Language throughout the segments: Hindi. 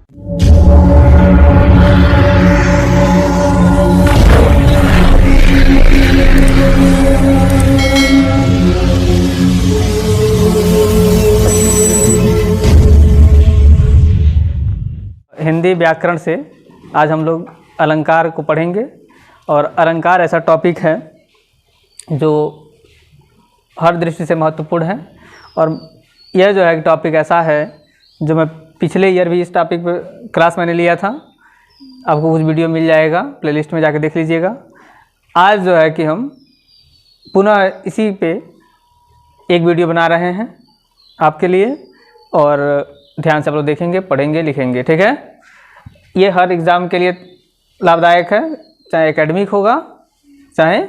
हिंदी व्याकरण से आज हम लोग अलंकार को पढ़ेंगे। और अलंकार ऐसा टॉपिक है जो हर दृष्टि से महत्वपूर्ण है। और यह जो है टॉपिक ऐसा है जो मैं पिछले ईयर भी इस टॉपिक पे क्लास मैंने लिया था, आपको कुछ वीडियो मिल जाएगा, प्लेलिस्ट में जाके देख लीजिएगा। आज जो है कि हम पुनः इसी पे एक वीडियो बना रहे हैं आपके लिए, और ध्यान से आप लोग देखेंगे, पढ़ेंगे, लिखेंगे, ठीक है। ये हर एग्ज़ाम के लिए लाभदायक है, चाहे एकेडमिक होगा चाहे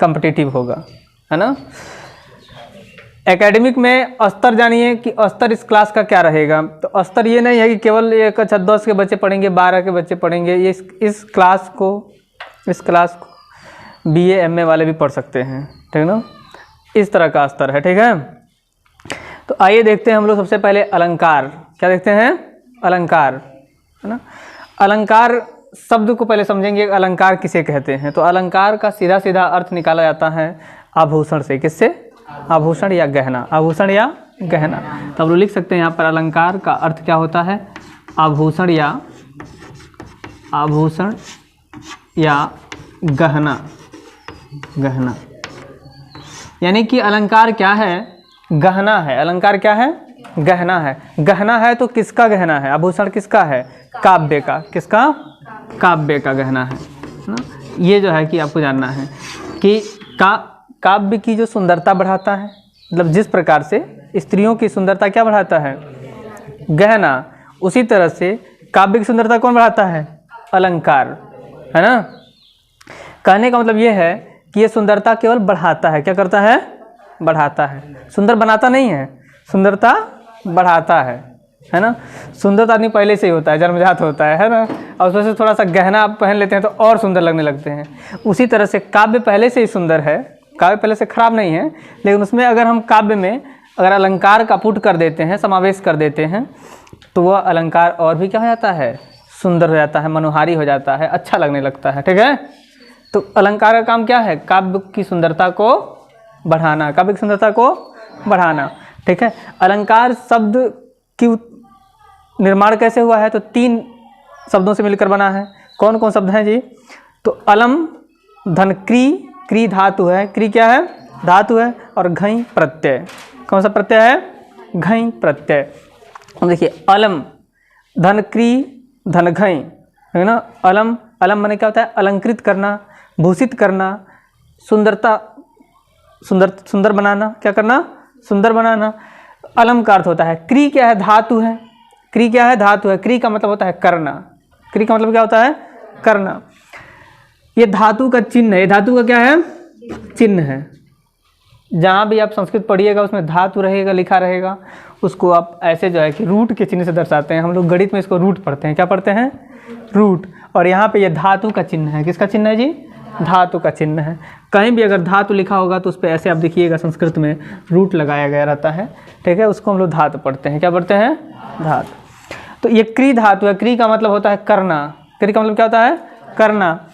कॉम्पिटिटिव होगा, है ना। एकेडमिक में स्तर जानिए कि स्तर इस क्लास का क्या रहेगा। तो स्तर ये नहीं है कि केवल 1 अच्छा 10 के बच्चे पढ़ेंगे, 12 के बच्चे पढ़ेंगे। ये इस क्लास को BA MA वाले भी पढ़ सकते हैं, ठीक है ना। इस तरह का स्तर है, ठीक है। तो आइए देखते हैं हम लोग सबसे पहले अलंकार। क्या देखते हैं? अलंकार, है ना। अलंकार शब्द को पहले समझेंगे, अलंकार किसे कहते हैं। तो अलंकार का सीधा सीधा अर्थ निकाला जाता है आभूषण से। किससे? आभूषण या गहना। आभूषण या गहना। तो हम लोग लिख सकते हैं यहाँ पर अलंकार का अर्थ क्या होता है? आभूषण या गहना। गहना यानी कि अलंकार क्या है? गहना है। अलंकार क्या है? गहना है। गहना है तो किसका गहना है? आभूषण किसका है? काव्य का। किसका? काव्य का गहना है ना। ये जो है कि आपको जानना है कि काव्य की जो सुंदरता बढ़ाता है, मतलब जिस प्रकार से स्त्रियों की सुंदरता क्या बढ़ाता है? गहना। उसी तरह से काव्य की सुंदरता कौन बढ़ाता है? अलंकार, है ना। कहने का मतलब ये है कि ये सुंदरता केवल बढ़ाता है। क्या करता है? बढ़ाता है। सुंदर बनाता नहीं है, सुंदरता बढ़ाता है ना। सुंदर आदमी पहले से ही होता है, जन्मजात होता है ना। और उसमें से थोड़ा सा गहना आप पहन लेते हैं तो और सुंदर लगने लगते हैं। उसी तरह से काव्य पहले से ही सुंदर है, काव्य पहले से खराब नहीं है, लेकिन उसमें अगर हम काव्य में अगर अलंकार का पुट कर देते हैं, समावेश कर देते हैं, तो वह अलंकार और भी क्या हो जाता है? सुंदर हो जाता है, मनोहारी हो जाता है, अच्छा लगने लगता है, ठीक है। तो अलंकार का काम क्या है? काव्य की सुंदरता को बढ़ाना, काव्य की सुंदरता को बढ़ाना, ठीक है। अलंकार शब्द की निर्माण कैसे हुआ है? तो 3 शब्दों से मिलकर बना है। कौन कौन शब्द हैं जी? तो अलम धन क्री धातु है। क्री क्या है? धातु है। और घई प्रत्यय। कौन सा प्रत्यय है? घई प्रत्यय। देखिए अलम धन क्री धन घई, है ना। अलम माने क्या होता है? अलंकृत करना, भूषित करना, सुंदर बनाना। क्या करना? सुंदर बनाना। अलम का अर्थ होता है। क्री क्या है? धातु है। क्री क्या है? धातु है। क्री का मतलब होता है करना। क्री का मतलब क्या होता है? करना। ये धातु का चिन्ह है। धातु का क्या है? चिन्ह है। जहाँ भी आप संस्कृत पढ़िएगा उसमें धातु रहेगा, लिखा रहेगा, उसको आप ऐसे जो है कि रूट के चिन्ह से दर्शाते हैं। हम लोग गणित में इसको रूट पढ़ते हैं। क्या पढ़ते हैं? रूट। और यहाँ पे ये धातु का चिन्ह है। किसका चिन्ह है जी? धातु का चिन्ह है। कहीं भी अगर धातु लिखा होगा तो उस पर ऐसे आप देखिएगा संस्कृत में रूट लगाया गया रहता है, ठीक है। उसको हम लोग धातु पढ़ते हैं। क्या पढ़ते हैं? धातु। तो ये क्री धातु है। क्री का मतलब होता है करना। क्री का मतलब क्या होता है? करना।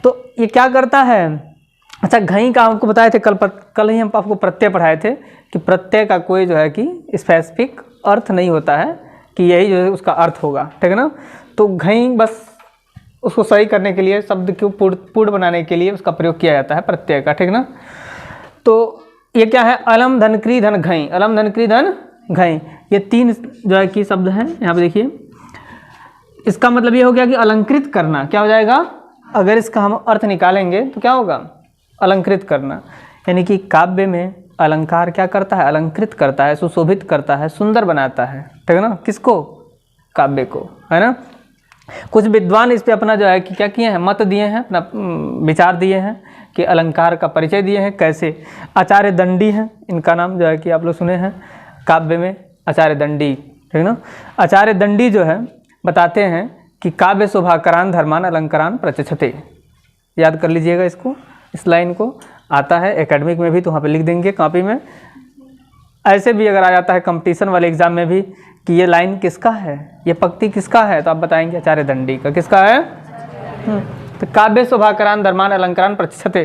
तो ये क्या करता है? अच्छा, घई का आपको बताए थे कल ही हम आपको प्रत्यय पढ़ाए थे कि प्रत्यय का कोई जो है कि स्पेसिफिक अर्थ नहीं होता है कि यही जो है उसका अर्थ होगा, ठीक है ना। तो घई बस उसको सही करने के लिए, शब्द को पूर्ण बनाने के लिए उसका प्रयोग किया जाता है प्रत्यय का, ठीक ना। तो ये क्या है? अलम धन क्री धन घई। अलम धन क्री धन घई, ये 3 जो है कि शब्द हैं। यहाँ पे देखिए, इसका मतलब ये हो गया कि अलंकृत करना। क्या हो जाएगा? अगर इसका हम अर्थ निकालेंगे तो क्या होगा? अलंकृत करना। यानी कि काव्य में अलंकार क्या करता है? अलंकृत करता है, सुशोभित करता है, सुंदर बनाता है, ठीक है ना। किसको? काव्य को, है ना। कुछ विद्वान इस पे अपना जो है कि क्या किए हैं? मत दिए हैं, अपना विचार दिए हैं कि अलंकार का परिचय दिए हैं। कैसे? आचार्य दंडी हैं, इनका नाम जो है कि आप लोग सुने हैं काव्य में, आचार्य दंडी, ठीक है ना। आचार्य दंडी जो है बताते हैं कि काव्य शोभाकरान धर्मान अलंकारान प्रचक्षते। याद कर लीजिएगा इसको, इस लाइन को। आता है एकेडमिक में भी, तो वहाँ पे लिख देंगे कॉपी में। ऐसे भी अगर आ जाता है कंपटीशन वाले एग्जाम में भी कि ये लाइन किसका है, ये पंक्ति किसका है, तो आप बताएंगे आचार्य दंडी का। किसका है? तो काव्य शोभाकरान धर्मान अलंकारान प्रचक्षते,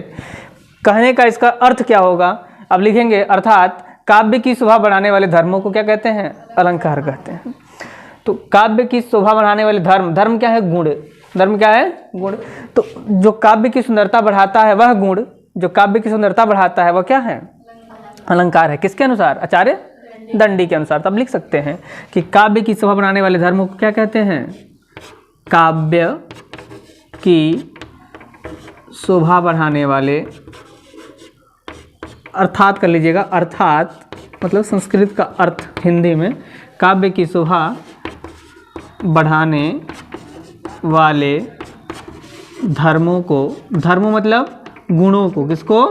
कहने का इसका अर्थ क्या होगा? अब लिखेंगे अर्थात काव्य की शोभा बढ़ाने वाले धर्मों को क्या कहते हैं? अलंकार कहते हैं। तो काव्य की शोभा बढ़ाने वाले धर्म, धर्म क्या है? गुण। धर्म क्या है? गुण। तो जो काव्य की सुंदरता बढ़ाता है वह गुण, जो काव्य की सुंदरता बढ़ाता है वह क्या है? अलंकार है। किसके अनुसार? आचार्य दंडी के अनुसार। तब लिख सकते हैं कि काव्य की शोभा बढ़ाने वाले धर्मों को क्या कहते हैं? काव्य की शोभा बढ़ाने वाले, अर्थात कर लीजिएगा, अर्थात मतलब संस्कृत का अर्थ हिंदी में, काव्य की शोभा बढ़ाने वाले धर्मों को, धर्मों मतलब गुणों को, किसको?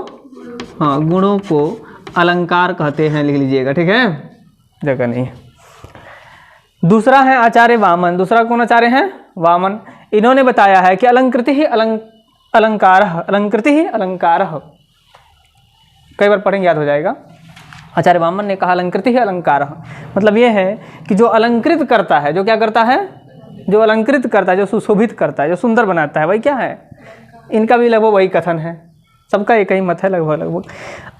हाँ, गुणों को अलंकार कहते हैं, लिख लीजिएगा, ठीक है, जगह नहीं। दूसरा है आचार्य वामन। दूसरा कौन आचार्य हैं? वामन। इन्होंने बताया है कि अलंकृति ही अलंकार, अलंकृति ही अलंकार, कई बार पढ़ेंगे याद हो जाएगा। आचार्य वामन ने कहा अलंकृति ही अलंकार, मतलब ये है कि जो अलंकृत करता है, जो क्या करता है? जो अलंकृत करता है, जो सुशोभित करता है, जो सुंदर बनाता है, वही क्या है? इनका भी लगभग वही कथन है, सबका एक ही मत है लगभग।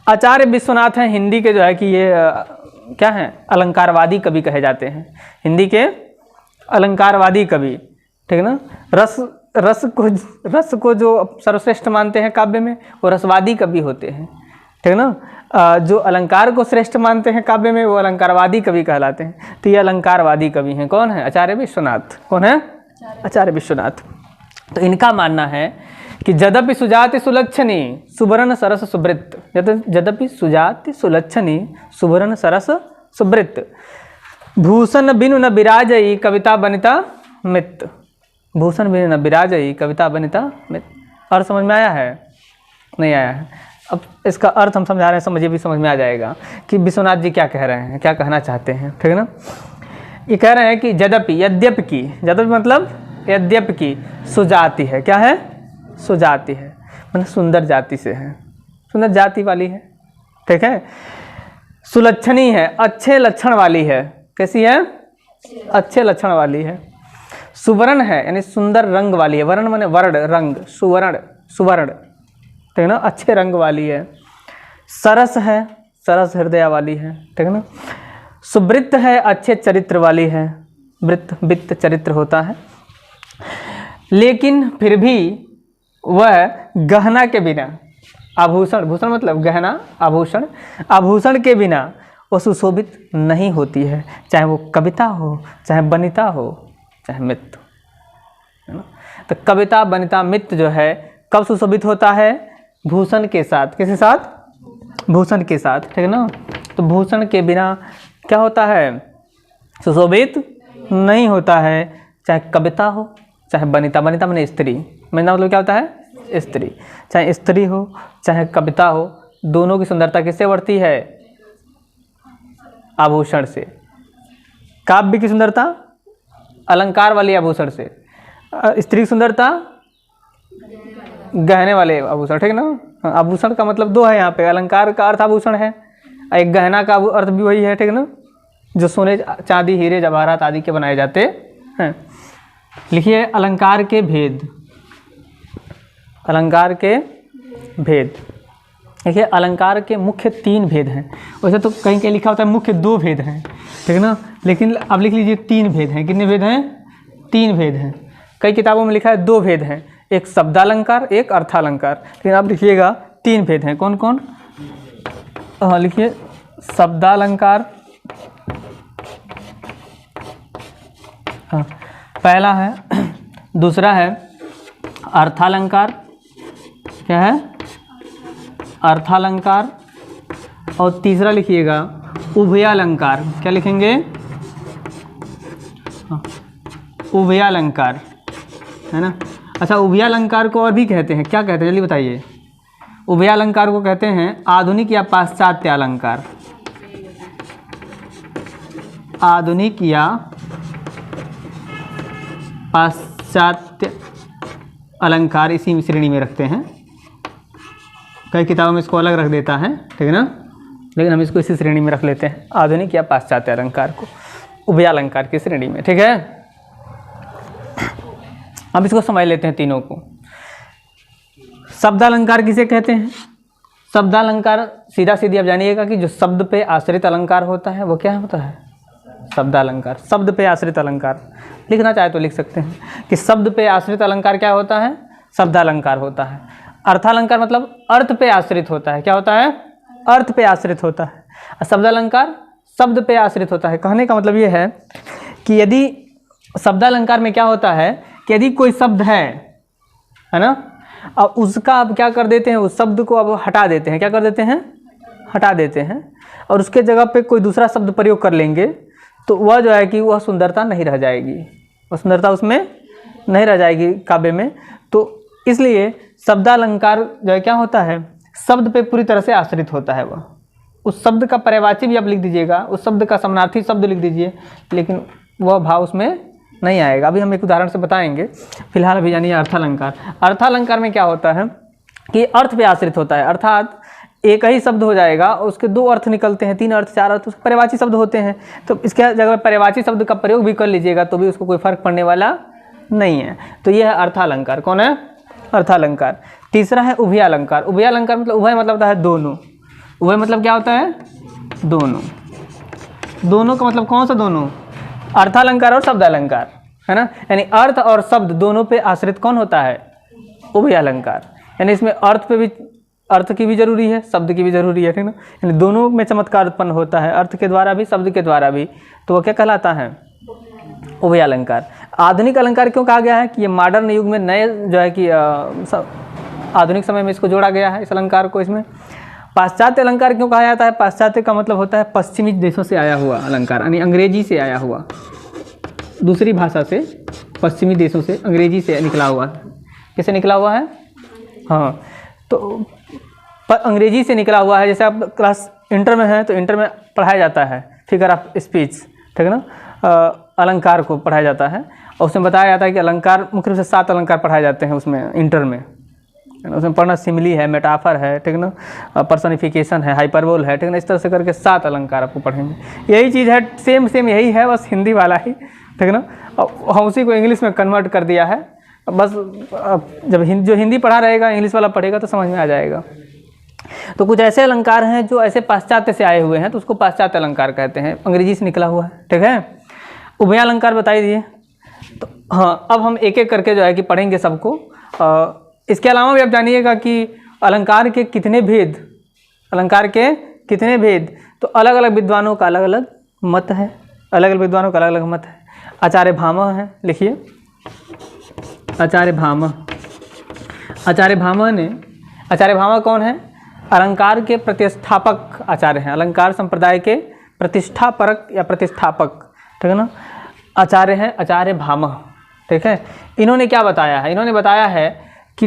आचार्य विश्वनाथ हैं हिंदी के, जो है कि ये क्या हैं? अलंकारवादी कवि कहे जाते हैं, हिंदी के अलंकारवादी कवि, ठीक ना। रस को जो सर्वश्रेष्ठ मानते हैं काव्य में, वो रसवादी कवि होते हैं, ठीक ना। जो अलंकार को श्रेष्ठ मानते हैं काव्य में, वो अलंकारवादी कवि कहलाते हैं। तो ये अलंकारवादी कवि हैं। कौन है? आचार्य विश्वनाथ। कौन है? आचार्य विश्वनाथ। तो इनका मानना है कि यद्यपि सुजाति सुलक्षणी सुवर्ण सरस सुवृत्त, यद्यपि सुजाति सुलक्षणी सुवर्ण सरस सुवृत्त, भूषण बिनु न विराजई कविता बनिता मित, भूषण बिनु न विराजई कविता बनिता मित। अर्थ समझ में आया है? नहीं आया है? अब इसका अर्थ हम समझा रहे हैं, समझिए भी समझ में आ जाएगा कि विश्वनाथ जी क्या कह रहे हैं, क्या कहना चाहते हैं, ठीक है ना। ये कह रहे हैं कि यद्यपि, यद्यपि की, यद्यपि मतलब यद्यपि की सुजाति है, क्या है? सुजाति है, मतलब सुंदर जाति से है, सुंदर जाति वाली है, ठीक है। सुलक्षणी है, अच्छे लक्षण वाली है। कैसी है? अच्छे लक्षण वाली है। सुवर्ण है, यानी सुंदर रंग वाली है। वर्ण माने वर्ण, रंग, सुवर्ण, सुवर्ण, ठीक है ना, अच्छे रंग वाली है। सरस है, सरस हृदय वाली है, ठीक है ना। सुवृत्त है, अच्छे चरित्र वाली है। वृत्त, वित्त चरित्र होता है। लेकिन फिर भी वह गहना के बिना, आभूषण, भूषण मतलब गहना, आभूषण, आभूषण के बिना वो सुशोभित नहीं होती है, चाहे वो कविता हो, चाहे वनिता हो, चाहे मित्र, है ना। तो कविता, वनिता, मित्र जो है कब सुशोभित होता है? भूषण के साथ। किसके साथ? भूषण के साथ, ठीक है ना। तो भूषण के बिना क्या होता है? सुशोभित नहीं होता है, चाहे कविता हो, चाहे वनिता। वनिता माने स्त्री, वनिता मतलब क्या होता है? स्त्री। चाहे स्त्री हो, चाहे कविता हो, दोनों की सुंदरता किससे बढ़ती है? आभूषण से। काव्य की सुंदरता अलंकार वाली आभूषण से, स्त्री की सुंदरता गहने वाले आभूषण, ठीक है ना। आभूषण का मतलब दो है यहाँ पे, अलंकार का अर्थ आभूषण है, एक गहना का अर्थ भी वही है, ठीक है ना, जो सोने, चांदी, हीरे, जवाहरात आदि के बनाए जाते हैं। लिखिए अलंकार के भेद, अलंकार के भेद। देखिए अलंकार के मुख्य 3 भेद हैं। वैसे तो कहीं कहीं लिखा होता है मुख्य 2 भेद हैं, ठीक है ना, लेकिन अब लिख लीजिए 3 भेद हैं। कितने भेद हैं? 3 भेद हैं। कई किताबों में लिखा है 2 भेद हैं, एक शब्दालंकार, एक अर्थालंकार, लेकिन आप लिखिएगा 3 भेद हैं। कौन कौन? हाँ लिखिए, शब्दालंकार, हाँ पहला है, दूसरा है अर्थालंकार, क्या है? अर्थालंकार, और तीसरा लिखिएगा उभयालंकार। क्या लिखेंगे? हाँ, उभयालंकार, है ना। अच्छा, उभयालंकार को और भी कहते हैं, क्या कहते हैं जल्दी बताइए? उभयालंकार को कहते हैं आधुनिक या पाश्चात्य अलंकार। आधुनिक या पाश्चात्य अलंकार इसी श्रेणी में रखते हैं। कई किताबों में इसको अलग रख देता है, ठीक है ना। लेकिन हम इसको इसी श्रेणी में रख लेते हैं, आधुनिक या पाश्चात्य अलंकार को, उभयालंकार की श्रेणी में। ठीक है, अब इसको समझ लेते हैं तीनों को। शब्दालंकार किसे कहते हैं? शब्दालंकार सीधा सीधी आप जानिएगा कि जो शब्द पे आश्रित अलंकार होता है वो क्या होता है? शब्दालंकार। शब्द पे आश्रित अलंकार, लिखना चाहे तो लिख सकते हैं कि शब्द पे आश्रित अलंकार क्या होता है? शब्दालंकार होता है। अर्थालंकार मतलब अर्थ पे आश्रित होता है। क्या होता है? अर्थ पे आश्रित होता है। शब्दालंकार शब्द पे आश्रित होता है। कहने का मतलब ये है कि यदि शब्दालंकार में क्या होता है कि यदि कोई शब्द है ना, अब उसका अब क्या कर देते हैं, उस शब्द को अब हटा देते हैं। क्या कर देते हैं? हटा देते हैं, और उसके जगह पे कोई दूसरा शब्द प्रयोग कर लेंगे, तो वह जो है कि वह सुंदरता नहीं रह जाएगी, वह सुंदरता उसमें नहीं रह जाएगी काव्य में। तो इसलिए शब्दालंकार जो है क्या होता है? शब्द पे पूरी तरह से आश्रित होता है। वह उस शब्द का पर्यायवाची भी आप लिख दीजिएगा, उस शब्द का समानार्थी शब्द लिख दीजिए, लेकिन वह भाव उसमें नहीं आएगा। अभी हम एक उदाहरण से बताएंगे, फिलहाल अभी जानिए अर्थालंकार। अर्थालंकार में क्या होता है कि अर्थ पे आश्रित होता है, अर्थात एक ही शब्द हो जाएगा, उसके दो अर्थ निकलते हैं, तीन अर्थ, चार अर्थ, उसके पर्यायवाची शब्द होते हैं। तो इसके जगह पर्यायवाची शब्द का प्रयोग भी कर लीजिएगा तो भी उसको कोई फर्क पड़ने वाला नहीं है। तो यह है अर्थालंकार। कौन है? अर्थालंकार। तीसरा है उभयालंकार। उभयालंकार मतलब उभय मतलब होता है दोनों। उभय मतलब क्या होता है? दोनों। दोनों का मतलब कौन सा दोनों? अर्थालंकार और शब्दालंकार, है ना। यानी अर्थ और शब्द दोनों पे आश्रित कौन होता है? उभयालंकार। यानी इसमें अर्थ पे भी, अर्थ की भी जरूरी है, शब्द की भी जरूरी है, ठीक ना। यानी दोनों में चमत्कार उत्पन्न होता है, अर्थ के द्वारा भी, शब्द के द्वारा भी। तो वो क्या कहलाता है? उभयालंकार। आधुनिक अलंकार क्यों कहा गया है कि ये मॉडर्न युग में नए जो है कि आधुनिक समय में इसको जोड़ा गया है, इस अलंकार को इसमें। पाश्चात्य अलंकार क्यों कहा जाता है? पाश्चात्य का मतलब होता है पश्चिमी देशों से आया हुआ अलंकार, यानी अंग्रेजी से आया हुआ, दूसरी भाषा से, पश्चिमी देशों से, अंग्रेजी से निकला हुआ। कैसे निकला हुआ है? हाँ, तो अंग्रेजी से निकला हुआ है। जैसे आप क्लास इंटर में हैं तो इंटर में पढ़ाया जाता है फिगर ऑफ स्पीच, ठीक है ना, अलंकार को पढ़ाया जाता है, और उसमें बताया जाता है कि अलंकार मुख्य रूप से 7 अलंकार पढ़ाए जाते हैं उसमें इंटर में। उसमें पढ़ना सिमिली है, मेटाफर है, ठीक है ना, पर्सनिफिकेशन है, हाइपरबोल है, ठीक है ना। इस तरह से करके 7 अलंकार आपको पढ़ेंगे। यही चीज़ है, सेम यही है, बस हिंदी वाला ही, ठीक है ना। हम उसी को इंग्लिश में कन्वर्ट कर दिया है। बस जब जो हिंदी पढ़ा रहेगा इंग्लिश वाला पढ़ेगा तो समझ में आ जाएगा। तो कुछ ऐसे अलंकार हैं जो ऐसे पाश्चात्य से आए हुए हैं, तो उसको पाश्चात्य अलंकार कहते हैं, अंग्रेजी से निकला हुआ है, ठीक है। उभयालंकार बताई दिए। तो हाँ, अब हम एक एक करके जो है कि पढ़ेंगे सबको। इसके अलावा भी आप जानिएगा कि अलंकार के कितने भेद, अलंकार के कितने भेद, तो अलग अलग विद्वानों का अलग अलग मत है, अलग अलग विद्वानों का अलग अलग मत है। आचार्य भामह है, लिखिए आचार्य भामह। आचार्य भामह कौन है? अलंकार के प्रतिष्ठापक आचार्य हैं, अलंकार संप्रदाय के प्रतिष्ठापरक या प्रतिष्ठापक, ठीक है ना, आचार्य हैं आचार्य भामह, ठीक है। इन्होंने क्या बताया है? इन्होंने बताया है कि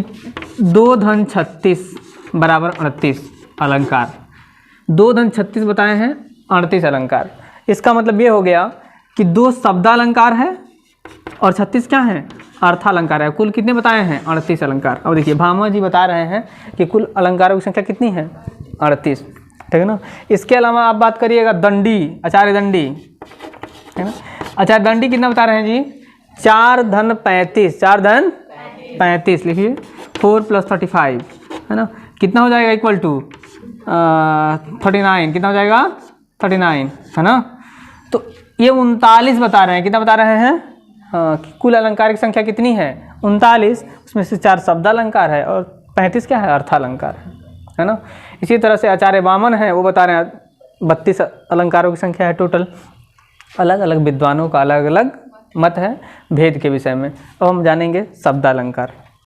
2 धन 36 बराबर 38 अलंकार, 2 धन 36 बताए हैं, 38 अलंकार। इसका मतलब ये हो गया कि 2 शब्दालंकार है और 36 क्या है? अर्थालंकार है। कुल कितने बताए हैं? 38 अलंकार। अब देखिए भामह जी बता रहे हैं कि कुल अलंकारों की संख्या कितनी है? 38, ठीक है ना। इसके अलावा आप बात करिएगा दंडी, आचार्य दंडी, है ना। आचार्य दंडी कितना बता रहे हैं जी? 4 धन 35, 4 धन 35 लिखिए, 4 + 35, है ना, कितना हो जाएगा? इक्वल टू 39, कितना हो जाएगा? 39, है ना। तो ये 39 बता रहे हैं, कितना बता रहे हैं? हाँ, कुल अलंकार की संख्या कितनी है? 39, उसमें से 4 शब्दालंकार है और 35 क्या है? अर्थालंकार है ना। इसी तरह से आचार्य वामन है, वो बता रहे हैं 32 अलंकारों की संख्या है टोटल। अलग अलग विद्वानों का अलग अलग मत है भेद के विषय में। अब हम जानेंगे शब्दालंकार।